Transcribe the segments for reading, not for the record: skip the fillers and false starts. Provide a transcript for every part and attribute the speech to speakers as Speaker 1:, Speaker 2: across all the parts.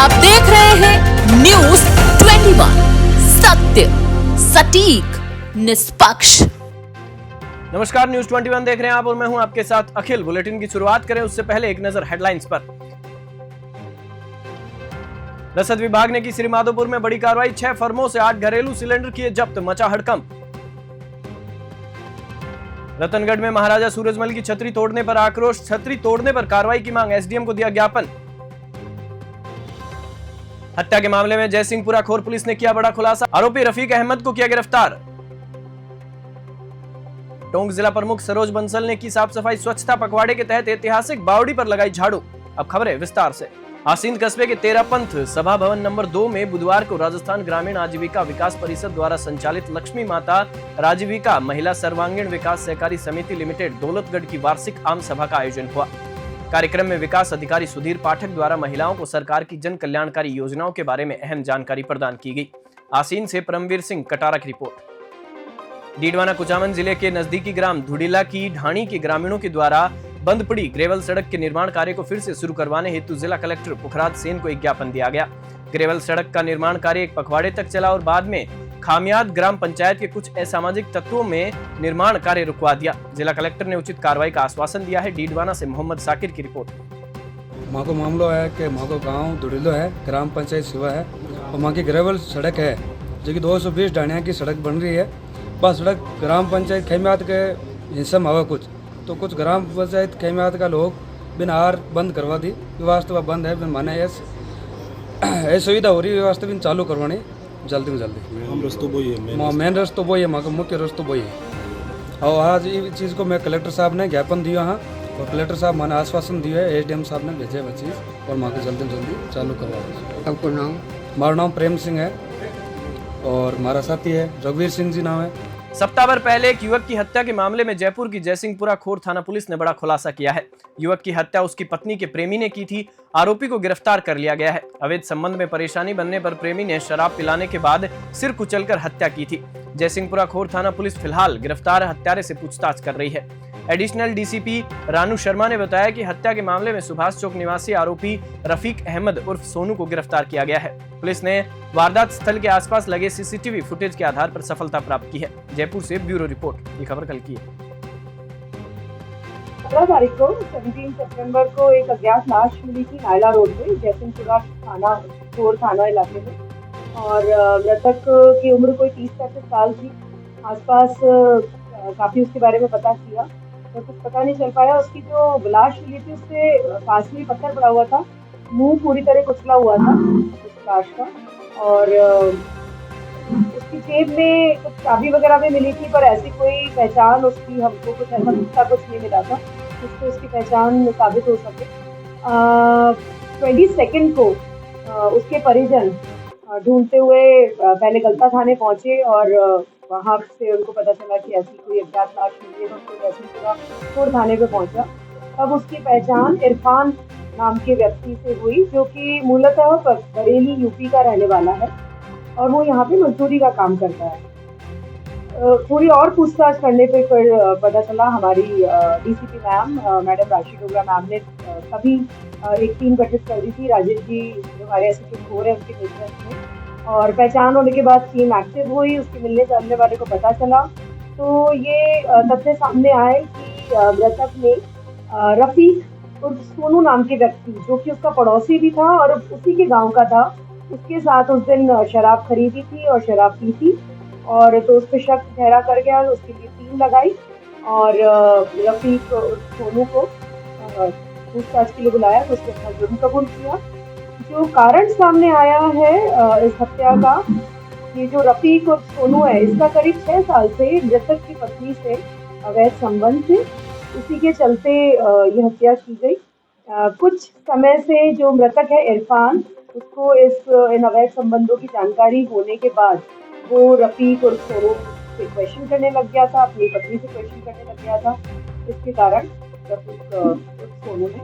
Speaker 1: आप देख रहे हैं न्यूज 21, सत्य सटीक निष्पक्ष।
Speaker 2: नमस्कार, न्यूज 21 देख रहे हैं आप और मैं हूं आपके साथ अखिल। बुलेटिन की शुरुआत करें उससे पहले एक नजर हेडलाइंस पर। रसद विभाग ने की श्रीमाधोपुर में बड़ी कार्रवाई, 6 फर्मों से 8 घरेलू सिलेंडर किए जब्त, मचा हड़कंप। रतनगढ़ में महाराजा सूरजमल की छतरी तोड़ने पर आक्रोश, छतरी तोड़ने पर कार्रवाई की मांग, एसडीएम को दिया ज्ञापन। हत्या के मामले में जयसिंहपुरा खोर पुलिस ने किया बड़ा खुलासा, आरोपी रफीक अहमद को किया गिरफ्तार। टोंक जिला प्रमुख सरोज बंसल ने की साफ सफाई, स्वच्छता पखवाड़े के तहत ऐतिहासिक बावड़ी पर लगाई झाड़ू। अब खबरें विस्तार से। आसींद कस्बे के 13 पंथ सभा भवन नंबर 2 में बुधवार को राजस्थान ग्रामीण आजीविका विकास परिषद द्वारा संचालित लक्ष्मी माता राजीविका महिला सर्वांगीण विकास सहकारी समिति लिमिटेड दौलतगढ़ की वार्षिक आम सभा का आयोजन हुआ। कार्यक्रम में विकास अधिकारी सुधीर पाठक द्वारा महिलाओं को सरकार की जन कल्याणकारी योजनाओं के बारे में अहम जानकारी प्रदान की गई। आसीन से परमवीर सिंह कटारा की रिपोर्ट। डीडवाना कुचामन जिले के नजदीकी ग्राम धुड़ीला की ढाणी के ग्रामीणों के द्वारा बंद पड़ी ग्रेवल सड़क के निर्माण कार्य को फिर से शुरू करवाने हेतु जिला कलेक्टर पुखराज सेन को एक ज्ञापन दिया गया। ग्रेवल सड़क का निर्माण कार्य एक पखवाड़े तक चला और बाद में खामियाद ग्राम पंचायत के कुछ असामाजिक तत्वों में निर्माण कार्य रुकवा दिया। जिला कलेक्टर ने उचित कार्रवाई का आश्वासन दिया है। डीडवाना से मोहम्मद साकिर की रिपोर्ट।
Speaker 3: माँ को मामला है कि माँ को गाँव धुड़ीलो है, ग्राम पंचायत सेवा है और माँ की ग्रेवल सड़क है जो कि 220 ढाणिया की सड़क बन रही है। बस सड़क ग्राम पंचायत खेमियात के हिस्से में हवा कुछ ग्राम पंचायत खेमियात का लोग बिन हार बंद करवा दी। वास्तव बंद है, बिन माने ये सुविधा हो रही है, वास्तव बिन चालू करवानी जल्दी में जल्दी।
Speaker 4: हम रस्तो वही है,
Speaker 3: मेन रस्तो वही है, माँ का मुख्य रस्तो वही है। और आज ये चीज़ को मैं कलेक्टर साहब ने ज्ञापन दिया है और कलेक्टर साहब मैंने आश्वासन दिया है, एसडीएम साहब ने भेजे वो चीज़ और माँ को जल्दी में जल्दी चालू करवा।
Speaker 5: आपको नाम?
Speaker 3: हमारा नाम प्रेम सिंह है और हमारा साथी है रघुवीर सिंह जी नाम है।
Speaker 2: सप्ताह भर पहले एक युवक की हत्या के मामले में जयपुर की जयसिंहपुरा खोर थाना पुलिस ने बड़ा खुलासा किया है। युवक की हत्या उसकी पत्नी के प्रेमी ने की थी। आरोपी को गिरफ्तार कर लिया गया है। अवैध संबंध में परेशानी बनने पर प्रेमी ने शराब पिलाने के बाद सिर कुचलकर हत्या की थी। जयसिंहपुरा खोर थाना पुलिस फिलहाल गिरफ्तार हत्यारे से पूछताछ कर रही है। एडिशनल डीसीपी रानू शर्मा ने बताया कि हत्या के मामले में सुभाष चौक निवासी आरोपी रफीक अहमद उर्फ सोनू को गिरफ्तार किया गया है। पुलिस ने वारदात स्थल के आसपास लगे सीसीटीवी फुटेज के आधार पर सफलता प्राप्त की है। जयपुर से ब्यूरो रिपोर्ट। ये खबर कल की है।
Speaker 6: 15 तारीख को 17 सितंबर को एक अज्ञात लाश मिली थी नायला रोड पे, जयसिंहपुरा थाना खोर थाना इलाके में। और मृतक की उम्र कोई 30-35 साल थी आसपास। काफी उसके बारे में पता किया तो कुछ पता नहीं चल पाया। उसकी जो लाश मिली थी उससे पास में पत्थर पड़ा हुआ था, मुंह पूरी तरह कुचला हुआ था उस लाश का। और उसकी जेब में कुछ चाबी वगैरह भी मिली थी, पर ऐसी कोई पहचान उसकी हमको कुछ ऐसा दिखता कुछ नहीं मिला था जिससे उसकी पहचान साबित हो सके। 22 को उसके परिजन ढूंढते हुए पहले गलता थाने पहुंचे और वहाँ से उनको पता चला कि ऐसी कोई अज्ञात लाश मिली है तो उसको जयसिंहपुरा खोर थाने पे पहुंचा। तब उसकी पहचान इरफान नाम के व्यक्ति से हुई जो कि मूलतः बरेली यूपी का रहने वाला है और वो यहाँ पे मजदूरी का काम करता है। थोड़ी और पूछताछ करने पे फिर पता चला हमारी डीसीपी मैडम राशि डोगरा मैम ने तभी एक टीम गठित कर दी थी। राजेश जी जो हमारे एसोसिएट खोर है उनके नेतृत्व में, और पहचान होने के बाद टीम एक्टिव हुई। उसके मिलने जुलने वाले को पता चला तो ये तथ्य सामने आए कि मृतक ने रफीक और सोनू नाम के व्यक्ति जो कि उसका पड़ोसी भी था और उसी के गांव का था, उसके साथ उस दिन शराब खरीदी थी और शराब पी थी। और तो उस पर शक ठहरा कर गया, उसके लिए टीम लगाई और रफीक सोनू को पूछताछ के लिए बुलाया तो उसने अपना जुर्म कबूल किया। जो कारण सामने आया है इस हत्या का, ये जो रफीक और सोनू है इसका करीब 6 साल से मृतक की पत्नी से अवैध संबंध थे। उसी के चलते ये हत्या की गई। कुछ समय से जो मृतक है इरफान, उसको इन अवैध संबंधों की जानकारी होने के बाद वो रफीक और सोनू से क्वेश्चन करने लग गया था, अपनी पत्नी से क्वेश्चन करने लग गया था। इसके कारण रफीक और सोनू ने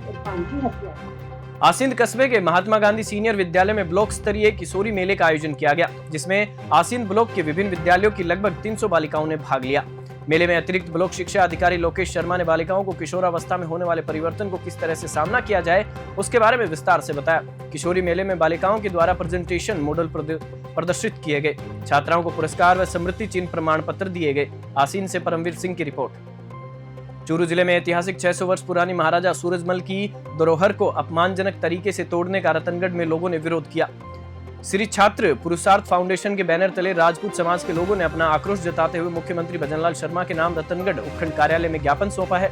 Speaker 6: इरफान की हत्या की।
Speaker 2: आसींद कस्बे के महात्मा गांधी सीनियर विद्यालय में ब्लॉक स्तरीय किशोरी मेले का आयोजन किया गया, जिसमें आसींद ब्लॉक के विभिन्न विद्यालयों की लगभग 300 बालिकाओं ने भाग लिया। मेले में अतिरिक्त ब्लॉक शिक्षा अधिकारी लोकेश शर्मा ने बालिकाओं को किशोरावस्था में होने वाले परिवर्तन को किस तरह से सामना किया जाए उसके बारे में विस्तार से बताया। किशोरी मेले में बालिकाओं के द्वारा प्रेजेंटेशन मॉडल प्रदर्शित किए गए। छात्राओं को पुरस्कार व स्मृति चिन्ह प्रमाण पत्र दिए गए। आसीन से परमवीर सिंह की रिपोर्ट। चूरू जिले में ऐतिहासिक 600 वर्ष पुरानी महाराजा सूरजमल की धरोहर को अपमानजनक तरीके से तोड़ने का रतनगढ़ में लोगों ने विरोध किया। श्री छात्र पुरुषार्थ फाउंडेशन के बैनर तले राजपूत समाज के लोगों ने अपना आक्रोश जताते हुए मुख्यमंत्री भजनलाल शर्मा के नाम रतनगढ़ उपखंड कार्यालय में ज्ञापन सौंपा है।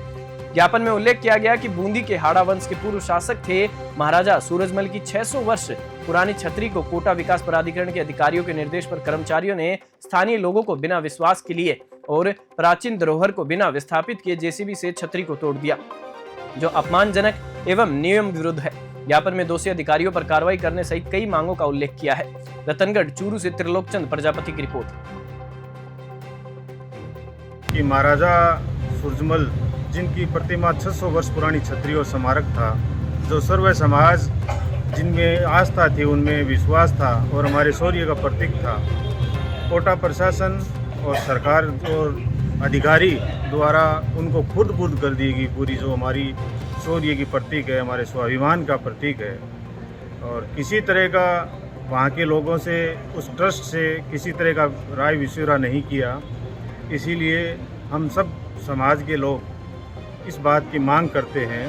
Speaker 2: ज्ञापन में उल्लेख किया गया कि बूंदी के हाड़ा वंश के पूर्व शासक थे महाराजा सूरजमल की 600 वर्ष पुरानी छतरी को कोटा विकास प्राधिकरण के अधिकारियों के निर्देश पर कर्मचारियों ने स्थानीय लोगों को बिना विश्वास के लिए और प्राचीन धरोहर को बिना विस्थापित किए जेसीबी से छतरी को तोड़ दिया, जो अपमानजनक एवं नियम विरुद्ध है। ज्ञापन में दोषी अधिकारियों पर कार्रवाई करने सहित कई मांगों का उल्लेख किया है। रतनगढ़ चूरू से त्रिलोकचंद प्रजापति की रिपोर्ट।
Speaker 4: कि महाराजा सूरजमल जिनकी प्रतिमा 600 वर्ष पुरानी छतरी और स्मारक था, जो सर्व समाज जिनमें आस्था थी उनमें विश्वास था और हमारे शौर्य का प्रतीक था, कोटा प्रशासन और सरकार और अधिकारी द्वारा उनको खुर्द-बुर्द कर दी गई। पूरी जो हमारी शौर्य की प्रतीक है, हमारे स्वाभिमान का प्रतीक है, और किसी तरह का वहाँ के लोगों से, उस ट्रस्ट से किसी तरह का राय विशेरा नहीं किया। इसीलिए हम सब समाज के लोग इस बात की मांग करते हैं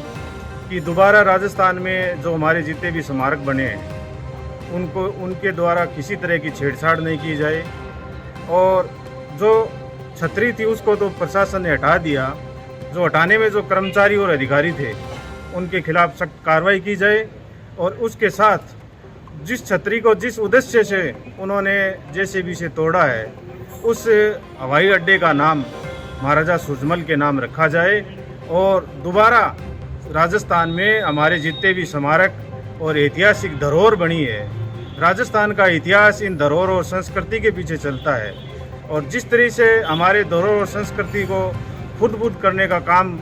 Speaker 4: कि दोबारा राजस्थान में जो हमारे जितने भी स्मारक बने हैं उनको उनके द्वारा किसी तरह की छेड़छाड़ नहीं की जाए, और जो छतरी थी उसको तो प्रशासन ने हटा दिया, जो हटाने में जो कर्मचारी और अधिकारी थे उनके खिलाफ सख्त कार्रवाई की जाए, और उसके साथ जिस छतरी को जिस उद्देश्य से उन्होंने जेसीबी से तोड़ा है उस हवाई अड्डे का नाम महाराजा सूरजमल के नाम रखा जाए, और दोबारा राजस्थान में हमारे जितने भी स्मारक और ऐतिहासिक धरोहर बनी है, राजस्थान का इतिहास इन धरोहर और संस्कृति के पीछे चलता है, और जिस तरह से हमारे धरोहर और संस्कृति को खुद-बुद करने का काम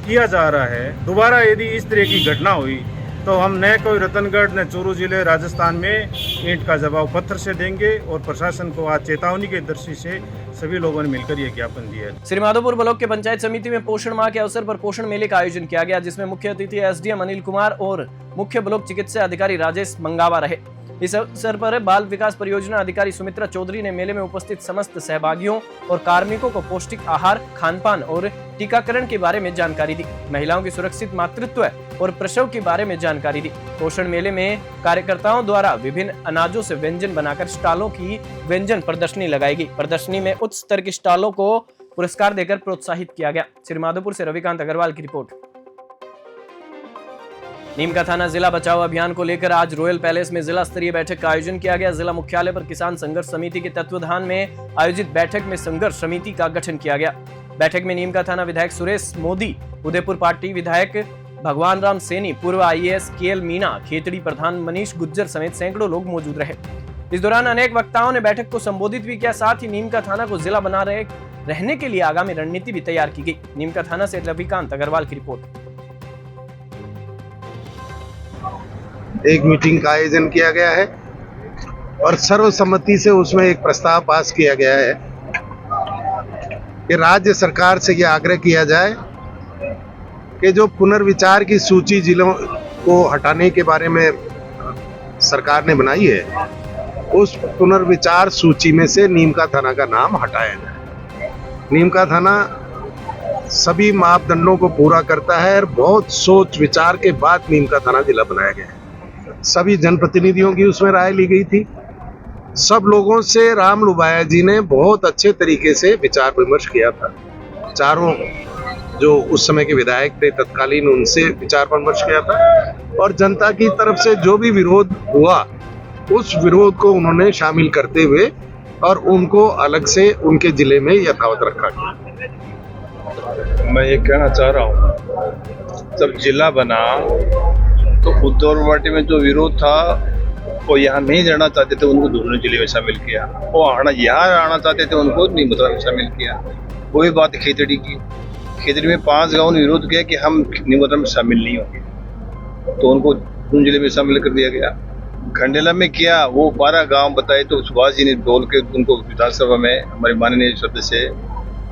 Speaker 4: किया जा रहा है, दोबारा यदि इस तरह की घटना हुई तो हम न कोई रतनगढ़ न चूरू जिले राजस्थान में ईंट का जवाब पत्थर से देंगे, और प्रशासन को आज चेतावनी के दृष्टि से सभी लोगों ने मिलकर यह ज्ञापन दिया है।
Speaker 2: श्रीमाधोपुर ब्लॉक के पंचायत समिति में पोषण माह के अवसर पर पोषण मेले का आयोजन किया गया, जिसमें मुख्य अतिथि एसडीएम अनिल कुमार और मुख्य ब्लॉक चिकित्सा अधिकारी राजेश मंगावा रहे। इस अवसर पर बाल विकास परियोजना अधिकारी सुमित्रा चौधरी ने मेले में उपस्थित समस्त सहभागियों और कार्मिकों को पौष्टिक आहार, खानपान और टीकाकरण के बारे में जानकारी दी। महिलाओं की सुरक्षित मातृत्व और प्रसव के बारे में जानकारी दी। पोषण मेले में कार्यकर्ताओं द्वारा विभिन्न अनाजों से व्यंजन बनाकर स्टॉलों की व्यंजन प्रदर्शनी लगाई गई। प्रदर्शनी में उच्च स्तर के स्टॉलों को पुरस्कार देकर प्रोत्साहित किया गया। श्रीमाधोपुर से रविकांत अग्रवाल की रिपोर्ट। नीमका थाना जिला बचाओ अभियान को लेकर आज रॉयल पैलेस में जिला स्तरीय बैठक का आयोजन किया गया। जिला मुख्यालय पर किसान संघर्ष समिति के तत्वाधान में आयोजित बैठक में संघर्ष समिति का गठन किया गया। बैठक में नीमका थाना विधायक सुरेश मोदी, उदयपुर पार्टी विधायक भगवान राम सैनी, पूर्व IAS KL मीना, खेतड़ी प्रधान मनीष गुज्जर समेत सैकड़ों लोग मौजूद रहे। इस दौरान अनेक वक्ताओं ने बैठक को संबोधित भी किया। साथ ही नीमका थाना को जिला बना रहने के लिए आगामी रणनीति भी तैयार की गई। नीमका थाना से रविकांत अग्रवाल की रिपोर्ट।
Speaker 5: एक मीटिंग का आयोजन किया गया है और सर्वसम्मति से उसमें एक प्रस्ताव पास किया गया है कि राज्य सरकार से यह आग्रह किया जाए कि जो पुनर्विचार की सूची जिलों को हटाने के बारे में सरकार ने बनाई है, उस पुनर्विचार सूची में से नीमका थाना का नाम हटाया जाए। नीमका थाना सभी मापदंडों को पूरा करता है और बहुत सोच विचार के बाद नीमका थाना जिला बनाया गया है। सभी जनप्रतिनिधियों की उसमें राय ली गई थी। सब लोगों से राम लुबाया जी ने बहुत अच्छे तरीके से विचार विमर्श किया था। चारों जो उस समय के विधायक थे तत्कालीन, उनसे विचार विमर्श किया था, और जनता की तरफ से जो भी विरोध हुआ उस विरोध को उन्होंने शामिल करते हुए और उनको अलग से उनके जिले में यथावत रखा गया।
Speaker 7: मैं ये कहना चाह रहा हूँ, जब जिला बना तो उद्धव पार्टी में जो विरोध था वो यहाँ नहीं रहना चाहते थे, उनको दूसरे जिले में शामिल किया। वो यहाँ आना चाहते थे, उनको नीमका में शामिल किया। वही बात खेतड़ी की, खेतड़ी में 5 गाँव ने विरोध किया कि हम नीमका में शामिल नहीं होंगे, तो उनको दूसरे जिले में शामिल कर दिया गया। खंडेला में किया, वो 12 गांव बताए, तो सुभाष जी ने बोल के उनको विधानसभा में हमारे माननीय सदस्य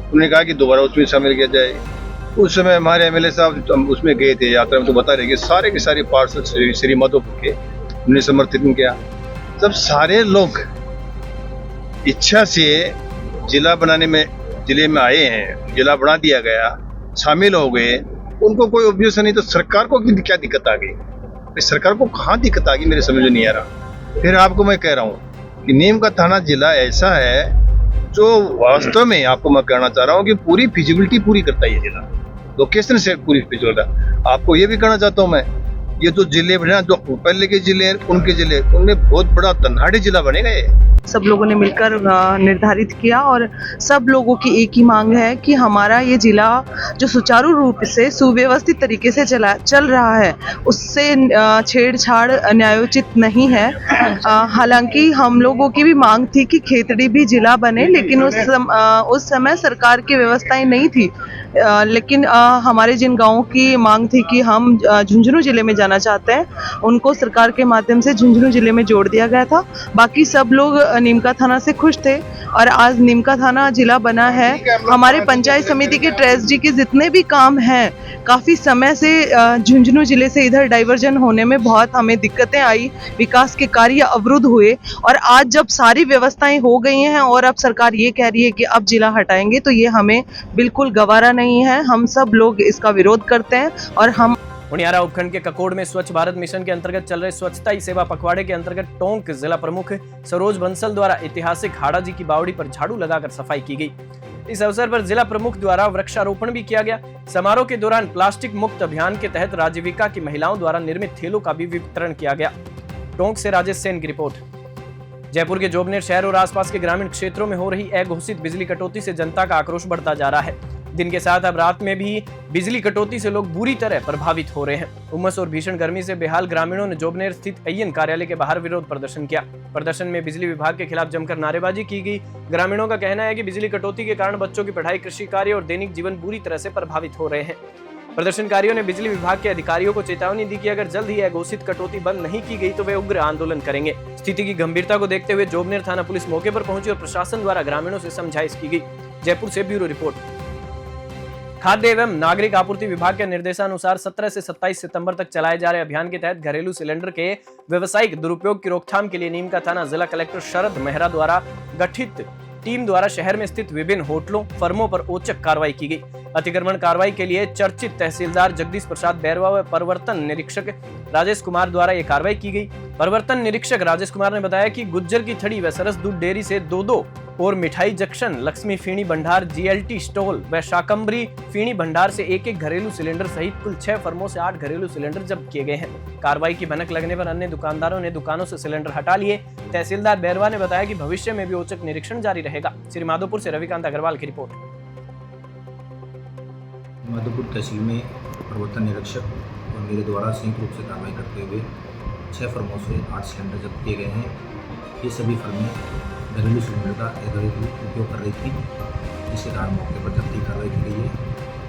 Speaker 7: उन्होंने कहा कि दोबारा उसमें शामिल किया जाए। उस समय हमारे एमएलए साहब हम उसमें गए थे यात्रा में, तो बता रहे कि सारे के सारे पार्षद श्री माधोपुर के उन्हें समर्थित किया। जब सारे लोग इच्छा से जिले में आए हैं, जिला बना दिया गया, शामिल हो गए, उनको कोई ऑब्जेक्शन नहीं, तो सरकार को क्या दिक्कत आ गई? सरकार को कहाँ दिक्कत आ गई, मेरे समझ में नहीं आ रहा। फिर आपको मैं कह रहा हूँ कि नीम का थाना जिला ऐसा है जो वास्तव में आपको मैं कहना चाह रहा हूँ कि पूरी फिजिबिलिटी पूरी करता है ये जिला, लोकेशन से पूरी फिजिबिलिटी। आपको ये भी कहना चाहता हूँ मैं, ये जो जिले बने जो पहले के जिले हैं उनमें बहुत बड़ा धनाढ़ी जिला बनेगा ये।
Speaker 8: सब लोगों ने मिलकर निर्धारित किया और सब लोगों की एक ही मांग है कि हमारा ये जिला जो सुचारू रूप से सुव्यवस्थित तरीके से चल रहा है उससे छेड़छाड़ न्यायोचित नहीं है। हालांकि हम लोगों की भी मांग थी कि खेतड़ी भी जिला बने, लेकिन उस समय सरकार की व्यवस्थाएं नहीं थी। लेकिन हमारे जिन गाँवों की मांग थी कि हम झुंझुनू जिले में जाना चाहते हैं, उनको सरकार के माध्यम से झुंझुनू जिले में जोड़ दिया गया था। बाकी सब लोग नीमका थाना से खुश थे और आज नीमका थाना जिला बना है। हमारे पंचायत समिति के ट्रेजरी के जितने भी काम हैं, काफ़ी समय से झुंझुनू जिले से इधर डाइवर्जन होने में बहुत हमें दिक्कतें आई, विकास के कार्य अवरुद्ध हुए और आज जब सारी व्यवस्थाएं हो गई हैं और अब सरकार ये कह रही है कि अब जिला हटाएंगे, तो ये हमें बिल्कुल गवारा नहीं है। हम सब लोग इसका विरोध करते हैं और हम
Speaker 2: उनियारा उपखंड के ककोड़ में स्वच्छ भारत मिशन के अंतर्गत चल रहे स्वच्छता ही सेवा पखवाड़े के अंतर्गत टोंक जिला प्रमुख सरोज बंसल द्वारा ऐतिहासिक हाड़ा जी की बावड़ी पर झाड़ू लगाकर सफाई की गई। इस अवसर पर जिला प्रमुख द्वारा वृक्षारोपण भी किया गया। समारोह के दौरान प्लास्टिक मुक्त अभियान के तहत राजीविका की महिलाओं द्वारा निर्मित थैलों का भी वितरण किया गया। टोंक से राजेश सेन की रिपोर्ट। जयपुर के जोबनेर शहर और आसपास के ग्रामीण क्षेत्रों में हो रही अघोषित बिजली कटौती से जनता का आक्रोश बढ़ता जा रहा है। दिन के साथ अब रात में भी बिजली कटौती से लोग बुरी तरह प्रभावित हो रहे हैं। उमस और भीषण गर्मी से बेहाल ग्रामीणों ने जोबनेर स्थित अय्यन कार्यालय के बाहर विरोध प्रदर्शन किया। प्रदर्शन में बिजली विभाग के खिलाफ जमकर नारेबाजी की गई। ग्रामीणों का कहना है कि बिजली कटौती के कारण बच्चों की पढ़ाई, कृषि कार्य और दैनिक जीवन बुरी तरह से प्रभावित हो रहे हैं। प्रदर्शनकारियों ने बिजली विभाग के अधिकारियों को चेतावनी दी कि अगर जल्द ही अघोषित कटौती बंद नहीं की गई तो वे उग्र आंदोलन करेंगे। स्थिति की गंभीरता को देखते हुए जोबनेर थाना पुलिस मौके पर पहुंची और प्रशासन द्वारा ग्रामीणों से समझाइश की गई। जयपुर से ब्यूरो रिपोर्ट। खाद्य एवं नागरिक आपूर्ति विभाग के निर्देशानुसार 17 से 27 सितंबर तक चलाए जा रहे अभियान के तहत घरेलू सिलेंडर के व्यावसायिक दुरुपयोग की रोकथाम के लिए नीमका थाना जिला कलेक्टर शरद मेहरा द्वारा गठित टीम द्वारा शहर में स्थित विभिन्न होटलों, फर्मों पर औचक कार्रवाई की गई। अतिक्रमण कार्रवाई के लिए चर्चित तहसीलदार जगदीश प्रसाद बैरवा व प्रवर्तन निरीक्षक राजेश कुमार द्वारा ये कार्रवाई की गई। प्रवर्तन निरीक्षक राजेश कुमार ने बताया कि गुज्जर की थड़ी व सरस दूध डेयरी से 2-2 और मिठाई जंक्शन, लक्ष्मी फीणी भंडार, जीएलटी स्टॉल व शाकंबरी फीणी भंडार से 1-1 घरेलू सिलेंडर सहित कुल 6 फर्मों से 8 घरेलू सिलेंडर जब्त किए गए हैं। कार्रवाई की भनक लगने पर अन्य दुकानदारों ने दुकानों से सिलेंडर हटा लिए। तहसीलदार बैरवा ने बताया कि भविष्य में भी औचक निरीक्षण जारी रहेगा। श्री माधोपुर से रविकांत अग्रवाल की रिपोर्ट।
Speaker 9: माधोपुर तहसील में प्रवर्तन निरीक्षक और मेरे द्वारा संयुक्त रूप से कार्रवाई करते हुए 6 फर्मों से 8 सिलेंडर जब्त किए गए हैं। ये सभी फर्में घरेलू सिलेंडर का अवैध उपयोग कर रही थी, जिसके कारण मौके पर जब्ती कार्रवाई की गई है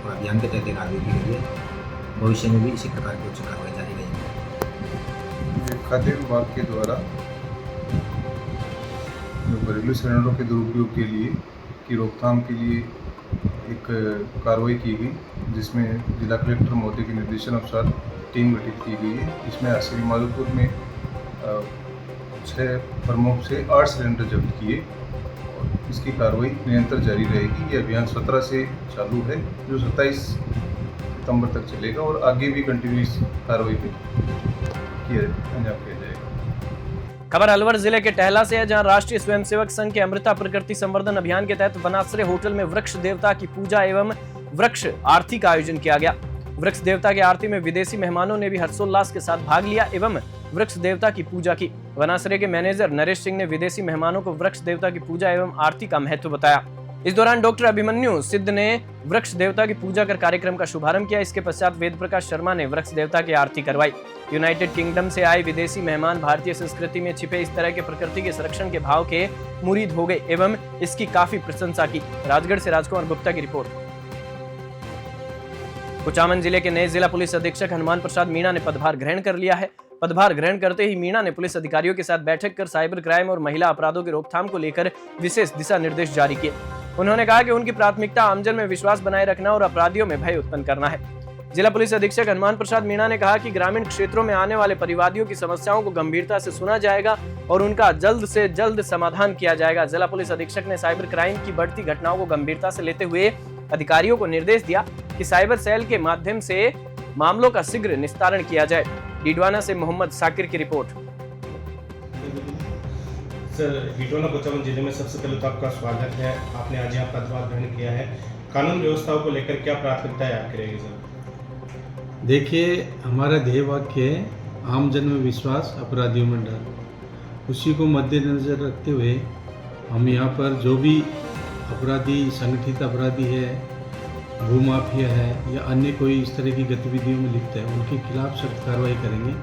Speaker 9: और अभियान के तहत कार्रवाई की गई है। भविष्य में भी इसी प्रकार की उच्च कार्रवाई जारी रहेगी।
Speaker 10: खाद्य विभाग के द्वारा जो घरेलू सिलेंडरों के दुरुपयोग के लिए की रोकथाम के लिए एक कार्रवाई की गई, जिसमें जिला कलेक्टर महोदय के निर्देशानुसार टीम गठित की गई है। इसमें श्री माधोपुर में 6 फर्मों से 8 सिलेंडर जब्त किए और इसकी कार्रवाई निरंतर जारी रहेगी। ये अभियान 17 से चालू है, जो 27 सितंबर तक चलेगा और आगे भी कंटिन्यूस कार्रवाई अंजाम किया जाएगा।
Speaker 2: खबर अलवर जिले के टहला से है, जहां राष्ट्रीय स्वयंसेवक संघ के अमृता प्रकृति संवर्धन अभियान के तहत वनाश्रय होटल में वृक्ष देवता की पूजा एवं वृक्ष आरती का आयोजन किया गया। वृक्ष देवता की आरती में विदेशी मेहमानों ने भी हर्षोल्लास के साथ भाग लिया एवं वृक्ष देवता की पूजा की। वनाश्रय के मैनेजर नरेश सिंह ने विदेशी मेहमानों को वृक्ष देवता की पूजा एवं आरती का महत्व बताया। इस दौरान डॉक्टर अभिमन्यु सिद्ध ने वृक्ष देवता की पूजा कर कार्यक्रम का शुभारंभ किया। इसके पश्चात वेद प्रकाश शर्मा ने वृक्ष देवता की आरती करवाई। यूनाइटेड किंगडम से आए विदेशी मेहमान भारतीय संस्कृति में छिपे इस तरह के प्रकृति के संरक्षण के भाव के मुरीद हो गए एवं इसकी काफी प्रशंसा की। राजगढ़ से राजकुमार गुप्ता की रिपोर्ट। कुचामन जिले के नए जिला पुलिस अधीक्षक हनुमान प्रसाद मीणा ने पदभार ग्रहण कर लिया है। पदभार ग्रहण करते ही मीणा ने पुलिस अधिकारियों के साथ बैठक कर साइबर क्राइम और महिला अपराधों की रोकथाम को लेकर विशेष दिशा निर्देश जारी किए। उन्होंने कहा कि उनकी प्राथमिकता आमजन में विश्वास बनाए रखना और अपराधियों में भय उत्पन्न करना है। जिला पुलिस अधीक्षक हनुमान प्रसाद मीणा ने कहा कि ग्रामीण क्षेत्रों में आने वाले परिवादियों की समस्याओं को गंभीरता से सुना जाएगा और उनका जल्द से जल्द समाधान किया जाएगा। जिला पुलिस अधीक्षक ने साइबर क्राइम की बढ़ती घटनाओं को गंभीरता से लेते हुए अधिकारियों को निर्देश दिया कि साइबर सेल के माध्यम से मामलों का शीघ्र निस्तारण किया जाए। डीडवाना से मोहम्मद साकिर की रिपोर्ट।
Speaker 11: सर, डीडवाना कुचामन जिले में सबसे पहले तो आपका स्वागत है। आपने आज यहाँ पदभार ग्रहण किया है। कानून व्यवस्थाओं को लेकर क्या प्राथमिकताएं आपकी रहेगी सर?
Speaker 12: देखिए, हमारा ध्येय वाक्य है आम जन में विश्वास, अपराधियों में डर। उसी को मद्देनजर रखते हुए हम यहाँ पर जो भी अपराधी, संगठित अपराधी है, भूमाफिया है या अन्य कोई इस तरह की गतिविधियों में लिप्त है, उनके खिलाफ सख्त कार्रवाई करेंगे।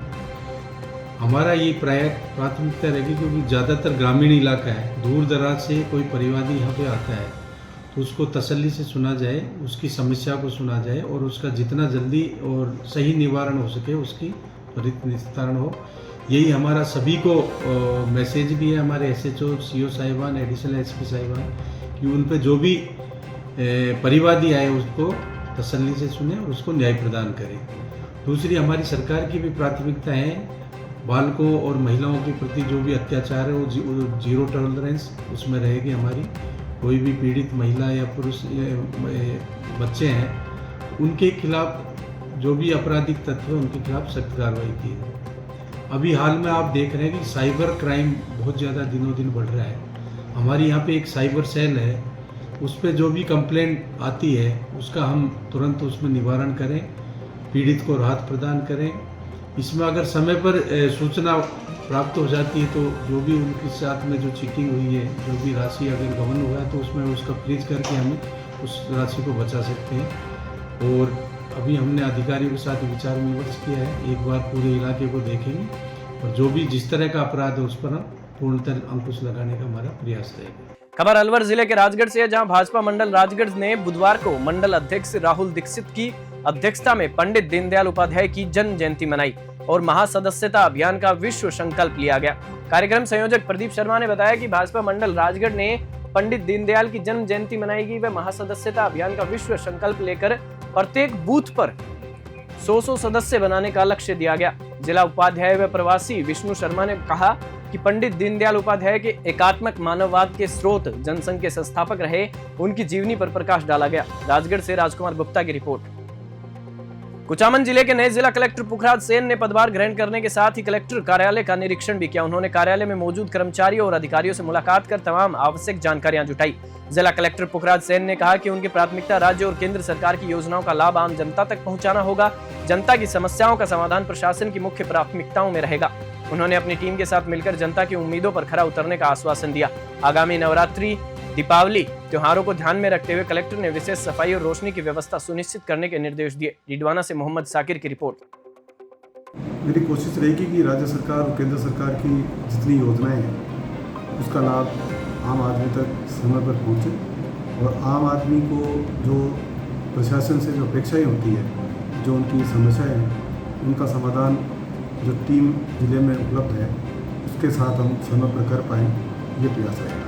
Speaker 12: हमारा ये प्राथमिकता रहेगी क्योंकि ज़्यादातर ग्रामीण इलाका है, दूर दराज से कोई परिवादी यहाँ पे आता है तो उसको तसल्ली से सुना जाए, उसकी समस्या को सुना जाए और उसका जितना जल्दी और सही निवारण हो सके उसकी त्वरित निस्तारण हो। यही हमारा सभी को मैसेज भी है हमारे SHO, CO साहिबान, एडिशनल SP साहिबान कि उन पे जो भी परिवादी आए उसको तसल्ली से सुने और उसको न्याय प्रदान करें। दूसरी हमारी सरकार की भी प्राथमिकता है बालकों और महिलाओं के प्रति जो भी अत्याचार है वो जीरो टॉलरेंस उसमें रहेगी हमारी। कोई भी पीड़ित महिला या पुरुष बच्चे हैं उनके खिलाफ जो भी आपराधिक तत्व है उनके खिलाफ सख्त कार्रवाई की है। अभी हाल में आप देख रहे हैं कि साइबर क्राइम बहुत ज़्यादा दिनों दिन बढ़ रहा है। हमारी यहाँ पे एक साइबर सेल है, उस पर जो भी कंप्लेंट आती है उसका हम तुरंत उसमें निवारण करें, पीड़ित को राहत प्रदान करें। इसमें अगर समय पर सूचना प्राप्त हो जाती है तो जो भी उनके साथ में जो चीटिंग हुई है, जो भी राशि अगर गबन हुआ है तो उसमें उसका फ्रीज करके हमें उस राशि को बचा सकते हैं। और अभी हमने अधिकारियों के साथ विचार विमर्श किया है, एक बार पूरे इलाके को देखेंगे और जो भी जिस तरह का अपराध है उस पर हम पूर्णतः अंकुश लगाने का हमारा प्रयास रहेगा।
Speaker 2: खबर अलवर जिले के राजगढ़ से है, जहां भाजपा मंडल राजगढ़ ने बुधवार को मंडल अध्यक्ष राहुल दीक्षित की अध्यक्षता में पंडित दीनदयाल उपाध्याय की जन्म जयंती मनाई और महासदस्यता अभियान का विश्व संकल्प लिया गया। कार्यक्रम संयोजक प्रदीप शर्मा ने बताया कि भाजपा मंडल राजगढ़ ने पंडित दीनदयाल की जन्म जयंती मनाएगी व महासदस्यता अभियान का विश्व संकल्प लेकर प्रत्येक बूथ पर 100 सदस्य बनाने का लक्ष्य दिया गया। जिला उपाध्याय व प्रवासी विष्णु शर्मा ने कहा कि पंडित दीनदयाल उपाध्याय के एकात्मक मानववाद के स्रोत, जनसंघ के संस्थापक रहे, उनकी जीवनी पर प्रकाश डाला गया। राजगढ़ से राजकुमार गुप्ता की रिपोर्ट। कुचामन जिले के नए जिला कलेक्टर पुखराज सेन ने पदभार ग्रहण करने के साथ ही कलेक्टर कार्यालय का निरीक्षण भी किया। उन्होंने कार्यालय में मौजूद कर्मचारियों और अधिकारियों से मुलाकात कर तमाम आवश्यक जानकारियां जुटाई। जिला कलेक्टर पुखराज सेन ने कहा कि उनकी प्राथमिकता राज्य और केंद्र सरकार की योजनाओं का लाभ आम जनता तक पहुंचाना होगा। जनता की समस्याओं का समाधान प्रशासन की मुख्य प्राथमिकताओं में रहेगा। उन्होंने अपनी टीम के साथ मिलकर जनता की उम्मीदों पर खरा उतरने का आश्वासन दिया। आगामी नवरात्रि, दीपावली त्योहारों को ध्यान में रखते हुए कलेक्टर ने विशेष सफाई और रोशनी की व्यवस्था सुनिश्चित करने के निर्देश दिए। डीडवाना से मोहम्मद साकिर की रिपोर्ट।
Speaker 10: मेरी कोशिश रहेगी कि राज्य सरकार और केंद्र सरकार की जितनी योजनाएं हैं उसका लाभ आम आदमी तक समय पर पहुंचे और आम आदमी को जो प्रशासन से जो अपेक्षाएं होती है, जो उनकी समस्याएं हैं, उनका समाधान जो टीम जिले में उपलब्ध है उसके साथ हम समय पर कर पाएँ, ये प्रयास रहेगा।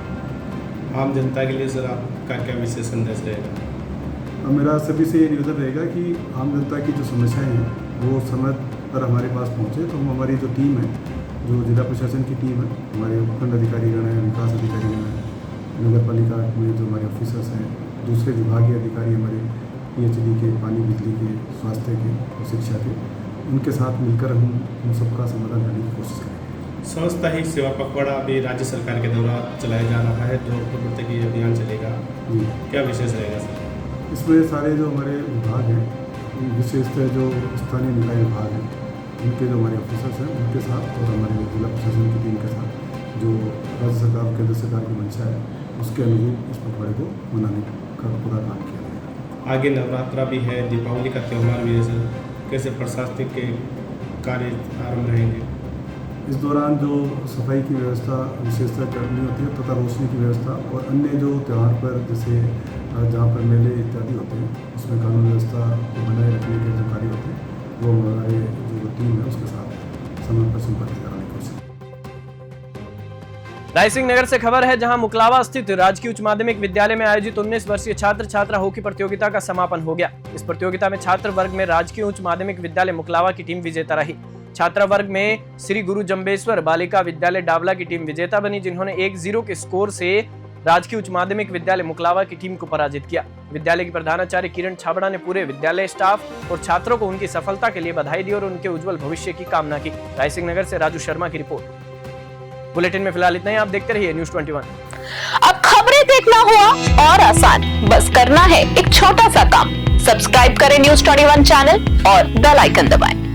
Speaker 11: आम जनता के लिए सर आपका क्या विशेष संदेश रहेगा?
Speaker 10: मेरा सभी से ये निवेदन रहेगा कि आम जनता की जो समस्याएं हैं वो समय पर हमारे पास पहुंचे, तो हम हमारी जो टीम है, जो जिला प्रशासन की टीम है, हमारे उपखंड अधिकारीगण हैं, विकास अधिकारीगण हैं, नगर पालिका में जो हमारे ऑफिसर्स हैं, दूसरे विभागीय अधिकारी हमारे PHD के, पानी बिजली के, स्वास्थ्य के और शिक्षा के, उनके साथ मिलकर हम उन सबका समाधान करने की कोशिश करेंगे।
Speaker 11: संस्था ही सेवा पखवाड़ा अभी राज्य सरकार के द्वारा चलाया जा रहा है, 2 अक्टूबर तक ये अभियान चलेगा। क्या विशेष रहेगा सर?
Speaker 10: इसमें सारे जो हमारे विभाग हैं, विशेषतः जो स्थानीय निकाय विभाग हैं, उनके जो हमारे ऑफिसर्स हैं उनके साथ और हमारे जिला प्रशासन की टीम के साथ जो राज्य सरकार केंद्र सरकार की मंशा है उसके अनुरूप इस पखवाड़े को मनाने का पूरा काम किया जाएगा।
Speaker 11: आगे नवरात्रा भी है, दीपावली का त्यौहार भी है सर, कैसे प्रशासनिक के कार्य आरम्भ रहेंगे?
Speaker 10: इस दौरान जो सफाई की व्यवस्था विशेषतः करनी होती है तथा रोशनी की व्यवस्था और अन्य जो त्यौहार पर जैसे जहाँ पर मेले इत्यादि होते हैं उसमें कानून व्यवस्था को बनाए रखने के जो कार्य होते हैं वो हमारे जो टीम है उसके साथ समय पर संपर्क कराने की कोशिश।
Speaker 2: रायसिंह नगर से खबर है, जहां मुकलावा स्थित राजकीय उच्च माध्यमिक विद्यालय में आयोजित 19 वर्षीय छात्र छात्रा हॉकी प्रतियोगिता का समापन हो गया। इस प्रतियोगिता में छात्र वर्ग में राजकीय उच्च माध्यमिक विद्यालय मुकलावा की टीम विजेता रही। छात्रा वर्ग में श्री गुरु जम्बेश्वर बालिका विद्यालय डावला की टीम विजेता बनी, जिन्होंने 1-0 के स्कोर से राजकीय उच्च माध्यमिक विद्यालय मुकलावा की टीम को पराजित किया। विद्यालय की प्रधानाचार्य किरण छाबड़ा ने पूरे विद्यालय स्टाफ और छात्रों को उनकी सफलता के लिए बधाई दी और उनके उज्जवल भविष्य की कामना की। रायसिंह नगर से राजू शर्मा की रिपोर्ट। बुलेटिन में फिलहाल इतना ही। आप देखते रहिए न्यूज़ 21।
Speaker 1: अब खबरें देखना हुआ और आसान, बस करना है एक छोटा सा काम। सब्सक्राइब करें न्यूज़ 21 चैनल और बेल आइकन दबाएं।